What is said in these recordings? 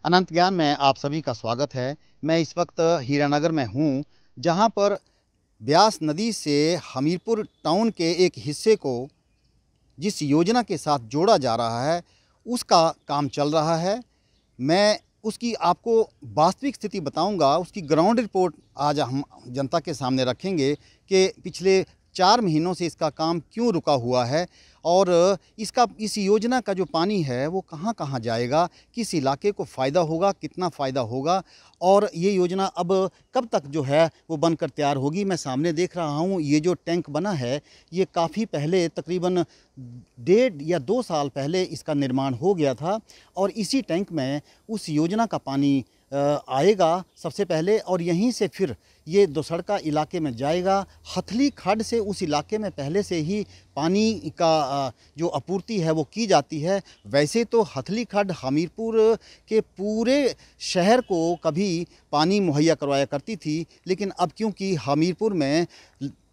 अनंत ज्ञान में आप सभी का स्वागत है। मैं इस वक्त हीरानगर में हूँ, जहाँ पर ब्यास नदी से हमीरपुर टाउन के एक हिस्से को जिस योजना के साथ जोड़ा जा रहा है, उसका काम चल रहा है। मैं उसकी आपको वास्तविक स्थिति बताऊंगा, उसकी ग्राउंड रिपोर्ट आज हम जनता के सामने रखेंगे कि पिछले 4 महीनों से इसका काम क्यों रुका हुआ है और इस योजना का जो पानी है वो कहाँ-कहाँ जाएगा, किस इलाके को फ़ायदा होगा, कितना फ़ायदा होगा और ये योजना अब कब तक जो है वो बनकर तैयार होगी। मैं सामने देख रहा हूँ, ये जो टैंक बना है, ये काफ़ी पहले तकरीबन 1.5 या 2 साल पहले इसका निर्माण हो गया था और इसी टैंक में उस योजना का पानी आएगा सबसे पहले और यहीं से फिर ये दोसड़का इलाके में जाएगा। हथली खड्ड से उस इलाके में पहले से ही पानी का जो आपूर्ति है वो की जाती है। वैसे तो हथली खड्ड हमीरपुर के पूरे शहर को कभी पानी मुहैया करवाया करती थी, लेकिन अब क्योंकि हमीरपुर में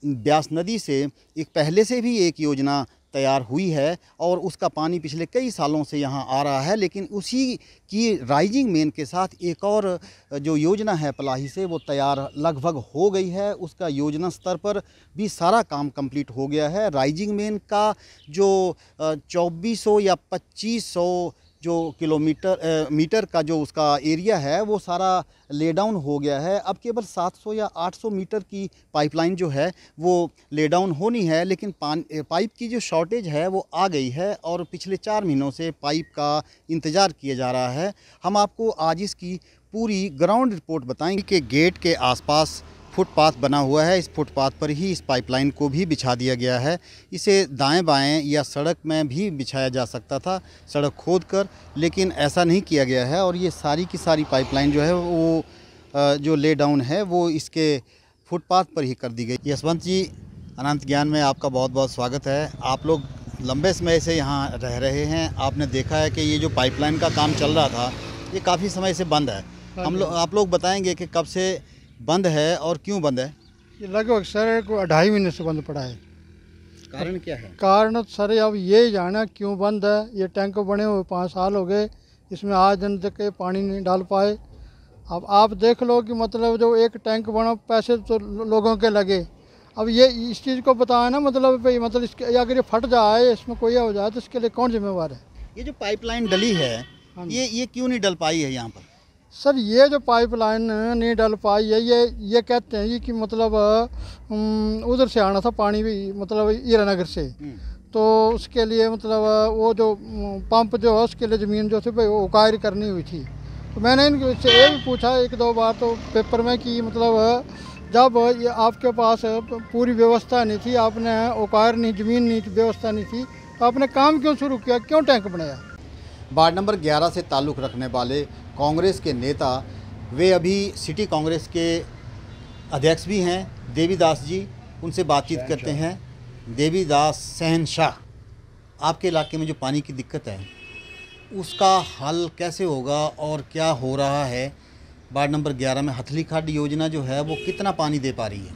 ब्यास नदी से एक पहले से भी एक योजना तैयार हुई है और उसका पानी पिछले कई सालों से यहाँ आ रहा है, लेकिन उसी की राइजिंग मेन के साथ एक और जो योजना है पलाही से वो तैयार लगभग हो गई है। उसका योजना स्तर पर भी सारा काम कंप्लीट हो गया है। राइजिंग मेन का जो 2400 या 2500 जो मीटर का जो उसका एरिया है वो सारा ले डाउन हो गया है। अब केवल 700 या 800 मीटर की पाइपलाइन जो है वो ले डाउन होनी है, लेकिन पाइप की जो शॉर्टेज है वो आ गई है और पिछले 4 महीनों से पाइप का इंतज़ार किया जा रहा है। हम आपको आज इसकी पूरी ग्राउंड रिपोर्ट बताएंगे कि गेट के आसपास फुटपाथ बना हुआ है। इस फुटपाथ पर ही इस पाइपलाइन को भी बिछा दिया गया है। इसे दाएं बाएं या सड़क में भी बिछाया जा सकता था, सड़क खोद कर, लेकिन ऐसा नहीं किया गया है और ये सारी की सारी पाइपलाइन जो है वो जो ले डाउन है वो इसके फुटपाथ पर ही कर दी गई। यशवंत जी, अनंत ज्ञान में आपका बहुत बहुत स्वागत है। आप लोग लंबे समय से यहाँ रह रहे हैं, आपने देखा है कि ये जो पाइपलाइन का काम चल रहा था ये काफ़ी समय से बंद है। आप लोग बताएंगे कि कब से बंद है और क्यों बंद है? ये लगभग सर को 2.5 महीने से बंद पड़ा है। कारण क्या है? कारण सर अब ये जाना क्यों बंद है। ये टैंक बने हुए 5 साल हो गए, इसमें आज दिन तक के पानी नहीं डाल पाए। अब आप देख लो कि मतलब जो एक टैंक बना, पैसे तो लोगों के लगे। अब ये इस चीज़ को बताया ना, मतलब भाई, मतलब इसके अगर ये फट जाए, इसमें कोई हो जाए तो इसके लिए कौन जिम्मेवार है? ये जो पाइपलाइन डली है ये क्यों नहीं डल पाई है यहाँ पर? सर ये जो पाइपलाइन नहीं डल पाई है, ये कहते हैं कि मतलब उधर से आना था पानी भी, मतलब हीरानगर से। तो उसके लिए मतलब वो जो पंप जो है उसके लिए ज़मीन जो थी भाई वो उकायर करनी हुई थी। तो मैंने इनसे ये भी पूछा 1-2 बार तो पेपर में कि मतलब जब ये आपके पास पूरी व्यवस्था नहीं थी, आपने उकायर नहीं, ज़मीन नहीं थी, व्यवस्था नहीं थी, तो आपने काम क्यों शुरू किया, क्यों टैंक बनाया? वार्ड नंबर 11 से ताल्लुक़ रखने वाले कांग्रेस के नेता, वे अभी सिटी कांग्रेस के अध्यक्ष भी हैं, देवीदास जी, उनसे बातचीत करते हैं। देवीदास शहनशाह, आपके इलाके में जो पानी की दिक्कत है उसका हल कैसे होगा और क्या हो रहा है? वार्ड नंबर 11 में हथली खड्ड योजना जो है वो कितना पानी दे पा रही है?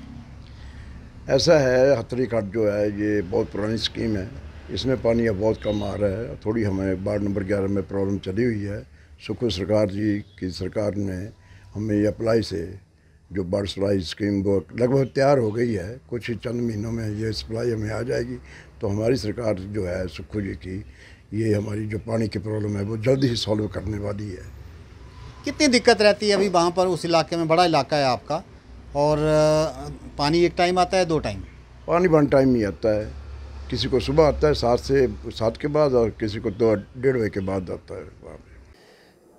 ऐसा है, हथली खड्ड जो है ये बहुत पुरानी स्कीम है, इसमें पानी अब बहुत कम आ रहा है। थोड़ी हमें वार्ड नंबर 11 में प्रॉब्लम चली हुई है। सुखू सरकार जी की सरकार ने हमें ये अप्लाई से जो वाटर सप्लाई स्कीम वो लगभग तैयार हो गई है, कुछ ही चंद महीनों में ये सप्लाई हमें आ जाएगी। तो हमारी सरकार जो है सुखू जी की, ये हमारी जो पानी की प्रॉब्लम है वो जल्दी ही सॉल्व करने वाली है। कितनी दिक्कत रहती है अभी वहाँ पर? उस इलाके में बड़ा इलाका है आपका और पानी एक टाइम आता है, 2 टाइम? पानी 1 टाइम ही आता है। किसी को सुबह आता है 7 से 7 के बाद और किसी को 2-1.5 बजे के बाद आता है वहाँ पे।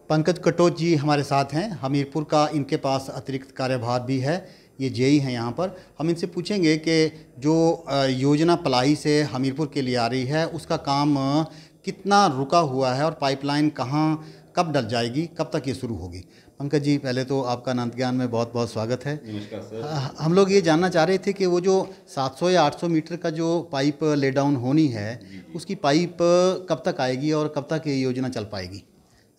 पंकज कटोच जी हमारे साथ हैं, हमीरपुर का इनके पास अतिरिक्त कार्यभार भी है, ये जेई हैं यहाँ पर। हम इनसे पूछेंगे कि जो योजना पलाही से हमीरपुर के लिए आ रही है उसका काम कितना रुका हुआ है और पाइपलाइन कहाँ कब डल जाएगी, कब तक ये शुरू होगी। पंकज जी, पहले तो आपका अनंत ज्ञान में बहुत बहुत स्वागत है। नमस्कार सर। हम लोग ये जानना चाह रहे थे कि वो जो 700 या 800 मीटर का जो पाइप ले डाउन होनी है उसकी पाइप कब तक आएगी और कब तक ये योजना चल पाएगी?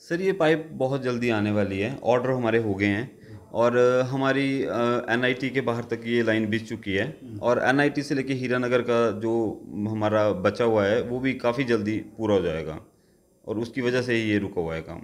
सर ये पाइप बहुत जल्दी आने वाली है, ऑर्डर हमारे हो गए हैं और हमारी एनआईटी के बाहर तक ये लाइन बिछ चुकी है और एनआईटी से लेके हीरानगर का जो हमारा बचा हुआ है वो भी काफ़ी जल्दी पूरा हो जाएगा और उसकी वजह से ही ये रुका हुआ है काम।